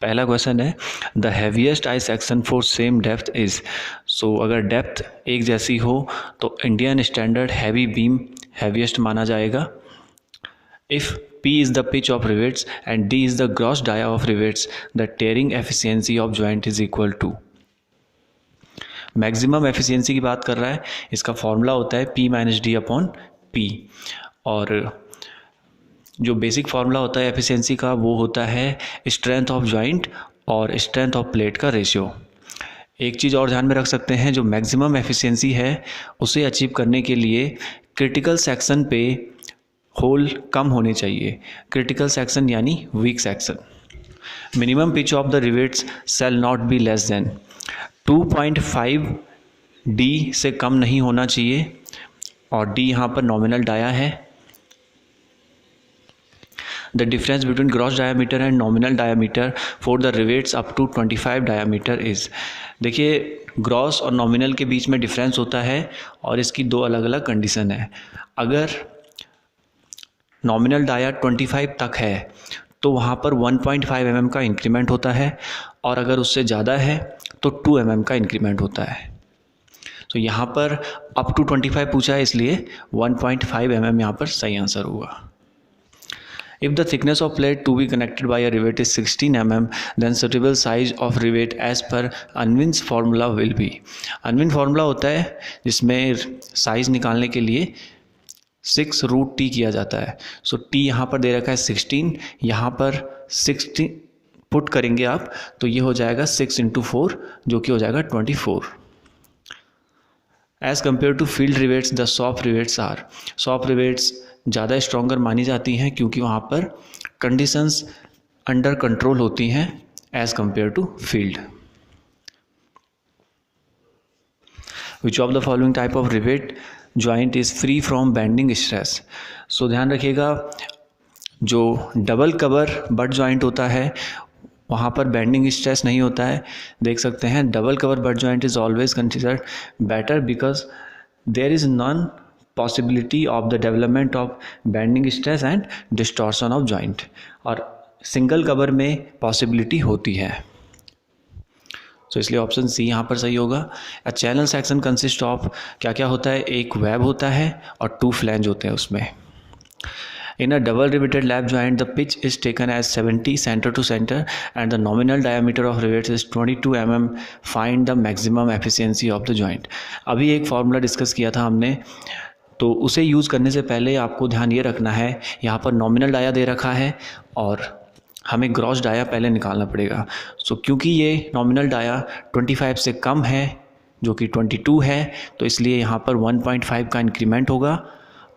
पहला क्वेश्चन है the heaviest I section for same depth is. So अगर डेप्थ एक जैसी हो तो Indian standard heavy beam heaviest माना जाएगा। If P is the pitch of rivets and D is the gross dia of rivets, the tearing efficiency of joint is equal to। Maximum efficiency की बात कर रहा है, इसका फॉर्मूला होता है P minus D upon P, और जो बेसिक फार्मूला होता है एफिशिएंसी का वो होता है स्ट्रेंथ ऑफ जॉइंट और स्ट्रेंथ ऑफ प्लेट का रेशियो। एक चीज़ और ध्यान में रख सकते हैं, जो मैक्सिमम एफिशिएंसी है उसे अचीव करने के लिए क्रिटिकल सेक्शन पे होल कम होने चाहिए। क्रिटिकल सेक्शन यानी weak section. Minimum pitch of the rivets shall not be less than 2.5 D से कम नहीं होना चाहिए, और डी यहाँ पर नॉमिनल डाया है। The difference between gross diameter and nominal diameter for the rivets up to 25 diameter is। देखिए ग्रॉस और नॉमिनल के बीच में डिफरेंस होता है और इसकी दो अलग अलग कंडीशन है। अगर नॉमिनल डाया 25 तक है तो वहाँ पर 1.5 mm का इंक्रीमेंट होता है, और अगर उससे ज़्यादा है तो 2 mm का इंक्रीमेंट होता है। तो यहाँ पर अप टू 25 पूछा है, इसलिए 1.5 mm यहाँ पर सही आंसर होगा। If the thickness of plate to be connected by a rivet is 16 mm, then suitable size of rivet as per Unwin's formula will be। Unwin formula होता है जिसमें साइज़ निकालने के लिए 6√t किया जाता है। सो t यहाँ पर दे रखा है 16, यहाँ पर 16 पुट करेंगे आप तो ये हो जाएगा 6 × 4 जो कि हो जाएगा 24। As compare to field rivets the soft rivets are. Soft rivets ज़्यादा स्ट्रॉन्गर मानी जाती हैं क्योंकि वहाँ पर कंडीशंस अंडर कंट्रोल होती हैं as compare to field. Which of the following type of rivet joint is free from bending stress. So ध्यान रखिएगा, जो डबल कवर बट जॉइंट होता है वहाँ पर बेंडिंग स्ट्रेस नहीं होता है। देख सकते हैं double cover but joint is always considered better because there is non possibility of the development of bending stress and distortion of joint, और सिंगल कवर में पॉसिबिलिटी होती है। तो इसलिए ऑप्शन सी यहाँ पर सही होगा। A channel section consist of क्या क्या होता है, एक वेब होता है और 2 फ्लैंज होते हैं उसमें। In a double riveted lap joint, the pitch is taken as 70 center to center and the nominal diameter of rivets is 22 mm. Find the maximum efficiency of the joint। अभी एक formula discuss किया था हमने, तो उसे use करने से पहले आपको ध्यान ये रखना है, यहाँ पर नॉमिनल डाया दे रखा है और हमें ग्रॉस डाया पहले निकालना पड़ेगा। सो क्योंकि ये नॉमिनल डाया 25 से कम है जो कि 22 है, तो इसलिए यहाँ पर 1.5 का इंक्रीमेंट होगा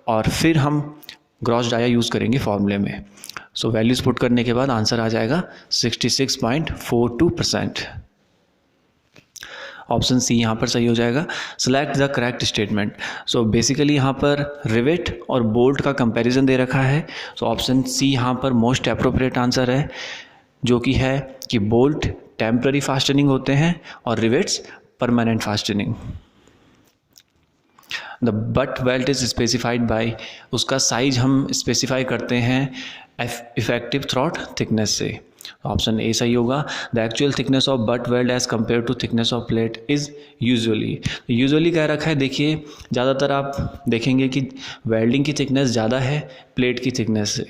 और फिर हम ग्रॉस डाया यूज़ करेंगे फॉर्मूले में। सो वैल्यूज़ पुट करने के बाद आंसर आ जाएगा 66.42%। ऑप्शन सी यहाँ पर सही हो जाएगा। Select the correct statement. So basically यहाँ पर रिवेट और बोल्ट का कंपैरिजन दे रखा है। सो ऑप्शन सी यहाँ पर मोस्ट अप्रोप्रिएट आंसर है, जो कि है कि बोल्ट टेम्पररी फास्टनिंग होते हैं और rivets permanent fastening. The butt weld is specified by, उसका साइज हम स्पेसिफाई करते हैं इफेक्टिव थ्रॉट थिकनेस से। ऑप्शन ए सही होगा। The actual thickness of butt weld as compare to thickness of plate is usually कह रखा है। देखिए ज़्यादातर आप देखेंगे कि वेल्डिंग की थिकनेस ज़्यादा है प्लेट की थिकनेस से।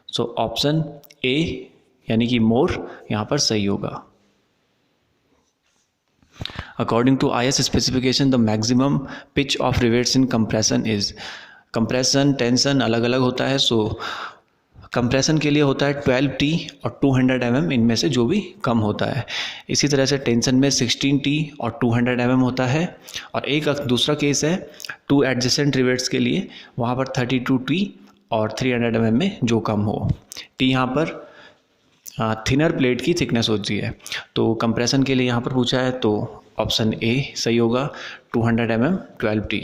सो ऑप्शन ए यानी कि मोर यहाँ पर सही होगा। According to IS specification the maximum pitch of rivets in compression is. Compression tension अलग अलग होता है। सो कंप्रेशन के लिए होता है 12T और 200 mm, इनमें से जो भी कम होता है। इसी तरह से टेंशन में 16T और 200 mm होता है। और एक दूसरा केस है 2 एडजेसेंट रिवेट्स के लिए, वहाँ पर 32T और 300 mm में जो कम हो। T यहाँ पर थिनर प्लेट की थिकनेस होती है। तो कंप्रेशन के लिए यहाँ पर पूछा है तो ऑप्शन ए सही होगा, 200 mm 12T।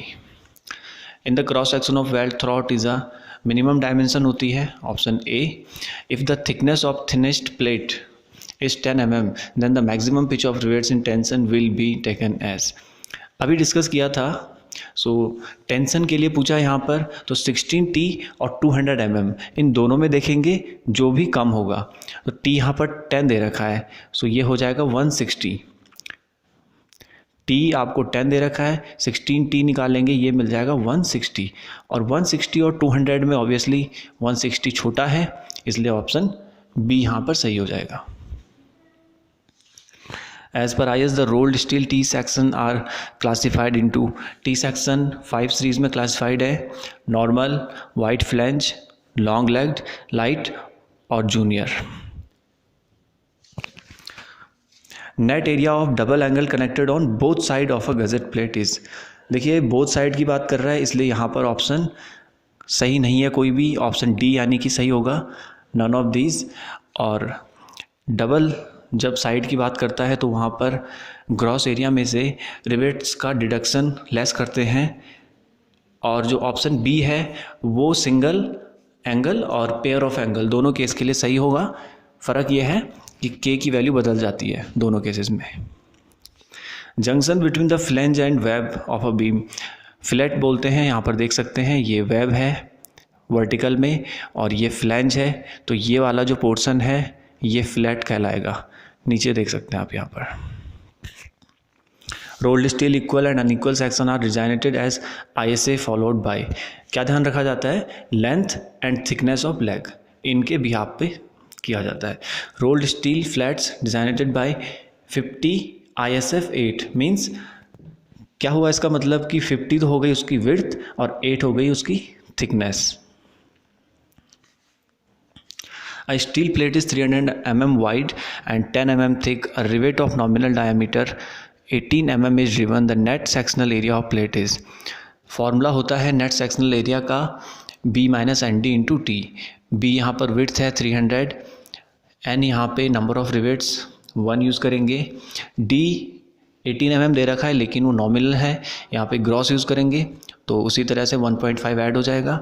In the cross section of weld throat is a minimum dimension होती है। Option A. If the thickness of thinnest plate is 10 mm then the maximum pitch of rivets in tension will be taken as. अभी discuss किया था so tension के लिए पूछा है यहाँ पर, तो 16T और 200 mm इन दोनों में देखेंगे जो भी कम होगा। तो T यहाँ पर 10 दे रखा है, सो ये हो जाएगा 160। T आपको 10 दे रखा है, 16T निकालेंगे, ये मिल जाएगा 160। और 160 और 200 में ऑब्वियसली 160 छोटा है, इसलिए ऑप्शन बी यहाँ पर सही हो जाएगा। As per IS, the rolled steel T section are classified into T section 5 series में classified है, normal, wide flange, long legged, light और junior। Net area of double angle connected on both side of a gusset plate is, देखिए both side की बात कर रहा है, इसलिए यहाँ पर ऑप्शन सही नहीं है कोई भी, ऑप्शन डी यानी कि सही होगा, none of these। और डबल जब साइड की बात करता है तो वहाँ पर ग्रॉस एरिया में से रिवेट्स का डिडक्शन लेस करते हैं, और जो ऑप्शन बी है वो सिंगल एंगल और पेयर ऑफ एंगल दोनों केस के लिए सही होगा। फ़र्क ये है कि के की वैल्यू बदल जाती है दोनों केसेस में। Junction between the flange and web of a beam, flat बोलते हैं, यहाँ पर देख सकते हैं ये वेब है वर्टिकल में और ये फ्लैंज है, तो ये वाला जो पोर्शन है ये फ्लैट कहलाएगा, नीचे देख सकते हैं आप यहाँ पर। Rolled steel equal and unequal section are designated as ISA followed by, क्या ध्यान रखा जाता है, length and thickness of leg, इनके बिहाफ पे किया जाता है। Rolled steel flats designated by 50 ISF 8 means क्या हुआ इसका मतलब कि 50 तो हो गई उसकी विड्थ और 8 हो गई उसकी thickness. A steel plate is 300 mm wide and 10 mm thick. A rivet of nominal diameter 18 mm is driven. The net sectional area of plate is, formula होता है नेट सेक्शनल एरिया का B minus N D into T. B यहाँ पर width है 300, N यहाँ पे number of rivets 1 use करेंगे, D 18 mm दे रखा है लेकिन वो नॉमिनल है, यहाँ पे ग्रॉस यूज़ करेंगे तो उसी तरह से 1.5 ऐड हो जाएगा।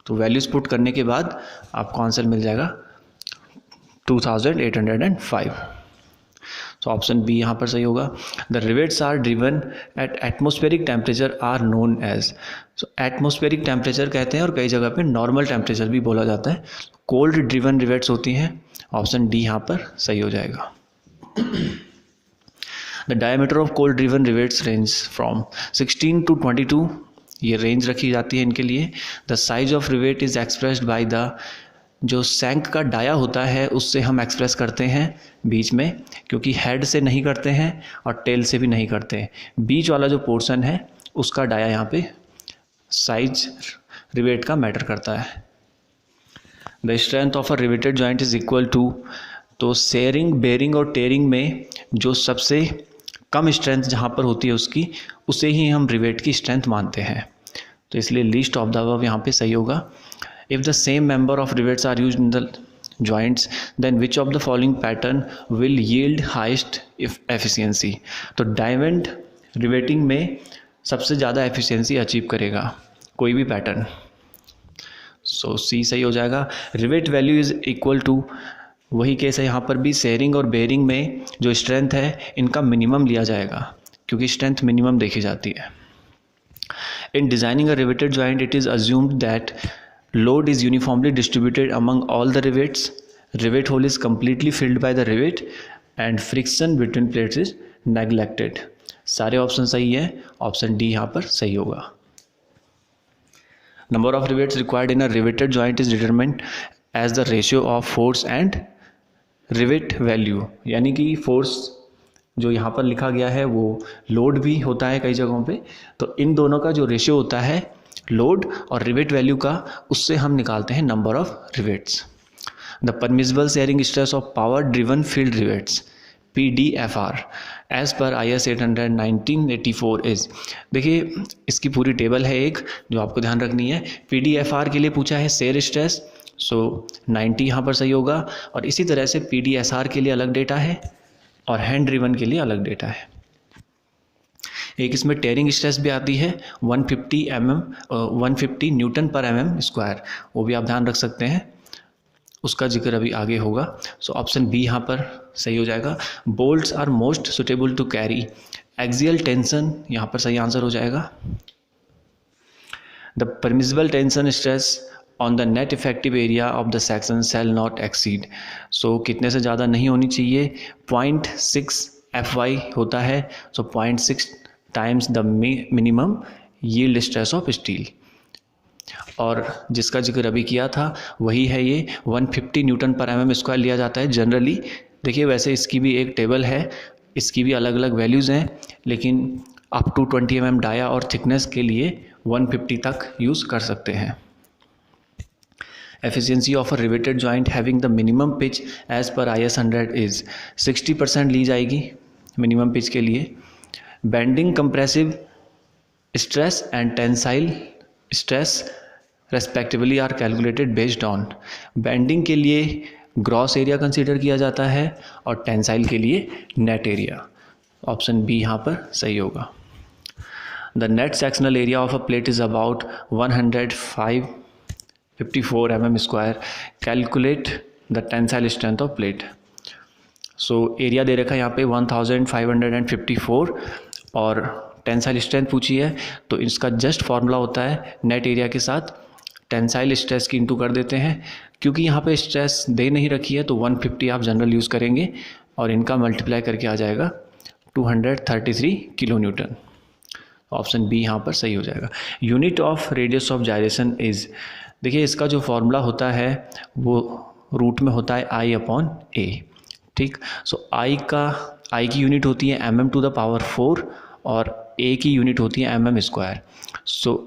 तो वैल्यूज़ पुट करने के बाद आपको आंसर मिल जाएगा 2805। तो ऑप्शन बी यहाँ पर सही होगा। The rivets are driven at atmospheric temperature are known as, so atmospheric temperature कहते हैं और कई जगह पे नॉर्मल टेम्परेचर भी बोला जाता है। कोल्ड ड्रिवन रिवेट्स होती हैं, ऑप्शन डी यहाँ पर सही हो जाएगा। The diameter of cold driven rivets range from 16 to 22, ये रेंज रखी जाती है इनके लिए। The size of rivet is expressed by the, जो सैंक का डाया होता है उससे हम एक्सप्रेस करते हैं बीच में, क्योंकि हेड से नहीं करते हैं और टेल से भी नहीं करते हैं, बीच वाला जो पोर्शन है उसका डाया यहाँ पे साइज रिवेट का मैटर करता है। The strength of a riveted joint is equal to, तो शेयरिंग बेयरिंग और टेयरिंग में जो सबसे कम स्ट्रेंथ जहाँ पर होती है उसकी, उसे ही हम रिवेट की स्ट्रेंथ मानते हैं, तो इसलिए लीस्ट ऑफ द अबव यहाँ पे सही होगा। If the same member of rivets are used in the joints then which of the following pattern will yield highest efficiency, तो डायमंड रिवेटिंग में सबसे ज़्यादा एफिशिएंसी अचीव करेगा कोई भी पैटर्न, सो सी सही हो जाएगा। Rivet value is equal to, वही केस है यहाँ पर भी, शेयरिंग और बेयरिंग में जो स्ट्रेंथ है इनका मिनिमम लिया जाएगा क्योंकि स्ट्रेंथ मिनिमम देखी जाती है। In designing a riveted joint it is assumed that load is uniformly distributed among all the rivets, rivet hole is completely filled by the rivet and friction between plates is neglected. सारे option सही है, option D यहाँ पर सही होगा। Number of rivets required in a riveted joint is determined as the ratio of force and rivet value, यानी कि force जो यहाँ पर लिखा गया है वो लोड भी होता है कई जगहों पे, तो इन दोनों का जो रेशियो होता है लोड और रिवेट वैल्यू का, उससे हम निकालते हैं number of rivets. The permissible shearing stress of power driven field rivets PDFR as per IS 800 1984 is, देखिए इसकी पूरी टेबल है एक जो आपको ध्यान रखनी है। PDFR के लिए पूछा है शेयर स्ट्रेस, सो 90 यहाँ पर सही होगा, और इसी तरह से PDSR के लिए अलग डेटा है और हैंड ड्रिवन के लिए अलग डेटा है। एक इसमें टेयरिंग स्ट्रेस भी आती है 150 न्यूटन पर mm स्क्वायर, वो भी आप ध्यान रख सकते हैं, उसका जिक्र अभी आगे होगा। सो ऑप्शन बी यहाँ पर सही हो जाएगा। Bolts are most suitable to carry axial tension यहाँ पर सही आंसर हो जाएगा। The permissible tension stress on the net effective area of the section shall not exceed, so कितने से ज़्यादा नहीं होनी चाहिए, 0.6 FY होता है, सो 0.6 times the minimum yield stress of steel. और जिसका जिक्र अभी किया था वही है ये 150 न्यूटन पर mm² लिया जाता है जनरली। देखिए वैसे इसकी भी एक टेबल है, इसकी भी अलग अलग वैल्यूज़ हैं, लेकिन अप टू 20 mm डाया और थिकनेस के लिए 150 तक यूज़ कर सकते हैं। Efficiency of a riveted joint having the minimum pitch as per IS 100 is 60% ली जाएगी मिनिमम पिच के लिए। Bending compressive stress and tensile stress respectively are calculated based on, bending के लिए ग्रॉस एरिया कंसीडर किया जाता है और टेंसाइल के लिए नेट एरिया। ऑप्शन बी यहाँ पर सही होगा। The net sectional area of a plate is about 154 mm², calculate the tensile strength of plate. So area दे रखा है यहाँ पे 1554 और टेंसाइल स्ट्रेंथ पूछी है, तो इसका जस्ट फॉर्मूला होता है नेट एरिया के साथ टेंसाइल स्ट्रेस की इंटू कर देते हैं। क्योंकि यहाँ पे स्ट्रेस दे नहीं रखी है तो 150 आप जनरल यूज़ करेंगे और इनका मल्टीप्लाई करके आ जाएगा 233 किलो न्यूटन। ऑप्शन बी यहाँ पर सही हो जाएगा। Unit of radius of gyration is, देखिए इसका जो फॉर्मूला होता है वो रूट में होता है I/A, ठीक। सो I की यूनिट होती है mm⁴ और A की यूनिट होती है mm²। सो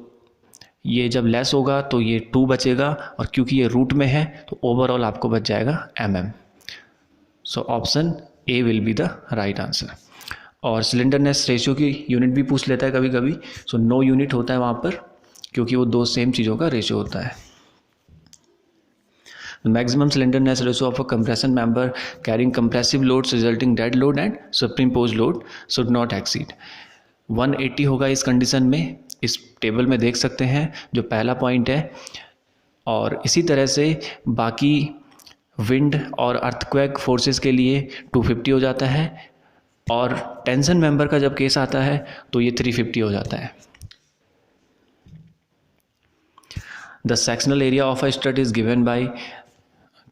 ये जब लेस होगा तो ये 2 बचेगा और क्योंकि ये रूट में है तो ओवरऑल आपको बच जाएगा mm। So option A will be the right answer. और सिलेंडरनेस रेशियो की यूनिट भी पूछ लेता है कभी कभी, सो नो यूनिट होता है वहाँ पर क्योंकि वो दो सेम चीज़ों का रेशियो होता है। Maximum slenderness ratio of a compression member carrying compressive loads resulting dead load and superimposed load should not exceed 180 होगा इस कंडीशन में। इस टेबल में देख सकते हैं जो पहला पॉइंट है, और इसी तरह से बाकी विंड और अर्थक्वेक फोर्सेस के लिए 250 हो जाता है, और टेंशन मेंबर का जब केस आता है तो ये 350 हो जाता है। The sectional area of a strut is given by,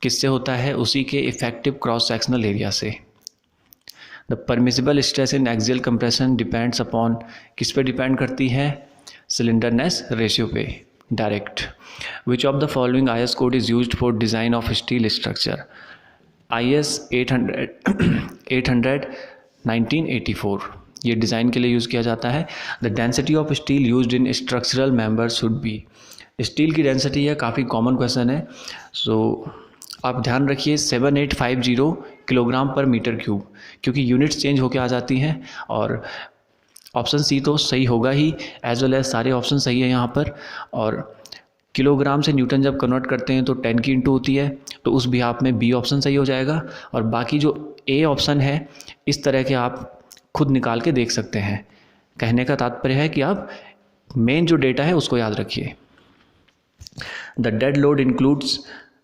किससे होता है, उसी के इफेक्टिव क्रॉस सेक्शनल एरिया से। The permissible stress in axial compression depends upon, किस पे डिपेंड करती है, सिलेंडरनेस रेशियो पे direct. Which of the following IS code is used for design of steel structure, IS 800 1984 ये डिज़ाइन के लिए use किया जाता है। The density of steel used in structural members should be, steel की डेंसिटी है, काफ़ी कॉमन क्वेश्चन है, सो आप ध्यान रखिए 7850 किलोग्राम पर मीटर क्यूब, क्योंकि यूनिट्स चेंज होके आ जाती हैं। और ऑप्शन सी तो सही होगा ही, एज वेल एज सारे ऑप्शन सही है यहाँ पर। और किलोग्राम से न्यूटन जब कन्वर्ट करते हैं तो 10 की इंटू होती है, तो उस बिहाफ में बी ऑप्शन सही हो जाएगा। और बाकी जो ए ऑप्शन है इस तरह के आप खुद निकाल के देख सकते हैं। कहने का तात्पर्य है कि आप मेन जो डेटा है उसको याद रखिए। The dead load includes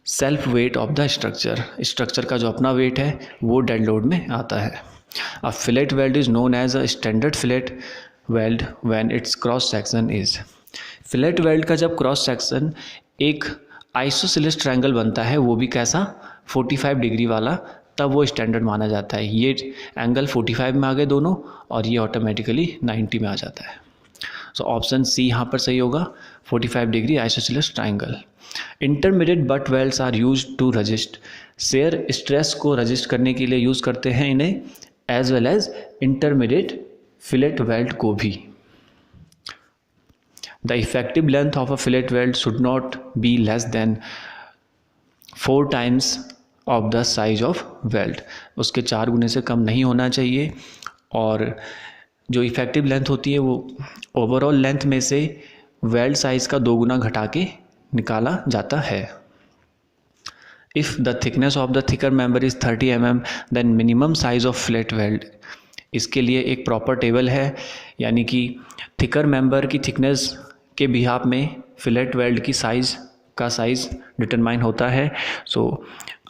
self weight of the structure, structure का जो अपना वेट है वो डेड लोड में आता है। A fillet weld is known as a standard fillet weld when its cross section is, fillet weld का जब क्रॉस सेक्शन एक आइसोसेलेस ट्रायंगल बनता है, वो भी कैसा, 45 डिग्री वाला, तब वो स्टैंडर्ड माना जाता है। ये एंगल 45 में आ गए दोनों और ये ऑटोमेटिकली 90 में आ जाता है। सो ऑप्शन सी यहाँ पर सही होगा, 45 degree isosceles triangle. Intermediate butt welds are used to resist, shear stress को रजिस्ट करने के लिए यूज़ करते हैं इन्हें, as well as intermediate fillet weld को भी। The effective length of a fillet weld should not be less than 4 times of the size of weld, उसके 4 गुने से कम नहीं होना चाहिए। और जो इफेक्टिव लेंथ होती है वो ओवरऑल लेंथ में से वेल्ड साइज का 2 गुना घटा के निकाला जाता है। If the thickness of the thicker member is 30 mm then minimum size of fillet weld, इसके लिए एक प्रॉपर टेबल है, यानी कि थिकर मेंबर की थिकनेस के बिहाफ में फिलेट वेल्ड की साइज़ डिटरमाइन होता है। सो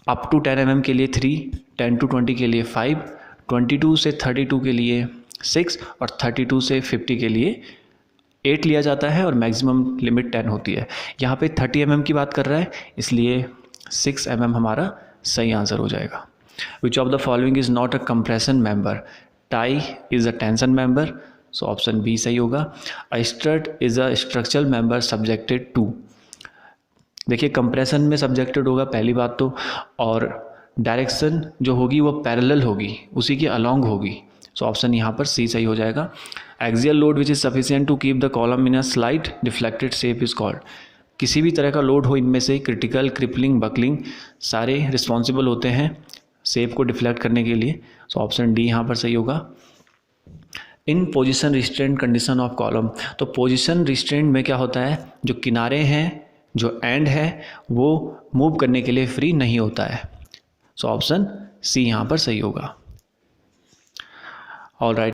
अप टू 10 mm के लिए 3, 10 to 20 के लिए 5, 22 से 32 के लिए 6 और 32 से 50 के लिए 8 लिया जाता है और मैक्सिमम लिमिट 10 होती है। यहाँ पे 30 mm की बात कर रहा है, इसलिए 6 mm हमारा सही आंसर हो जाएगा। Which of the following is not a compression member? Tie is a tension member, so option B सही होगा। A strut is a structural member subjected to. देखिए कंप्रेशन में सब्जेक्टेड होगा पहली बात तो, और डायरेक्शन जो होगी वो पैरेलल होगी, उसी के अलॉन्ग होगी, सो ऑप्शन यहाँ पर सी सही हो जाएगा। Axial load which is sufficient to keep the column in a slight deflected shape is called. किसी भी तरह का लोड हो इनमें से, क्रिटिकल, क्रिपलिंग, बकलिंग, सारे रिस्पॉन्सिबल होते हैं शेप को डिफ्लेक्ट करने के लिए, सो ऑप्शन डी यहाँ पर सही होगा। In position restraint condition of column, तो पोजिशन रिस्ट्रेंट में क्या होता है, जो किनारे हैं, जो एंड है, वो मूव करने के लिए फ्री नहीं होता है, सो ऑप्शन सी यहाँ पर सही होगा। All right.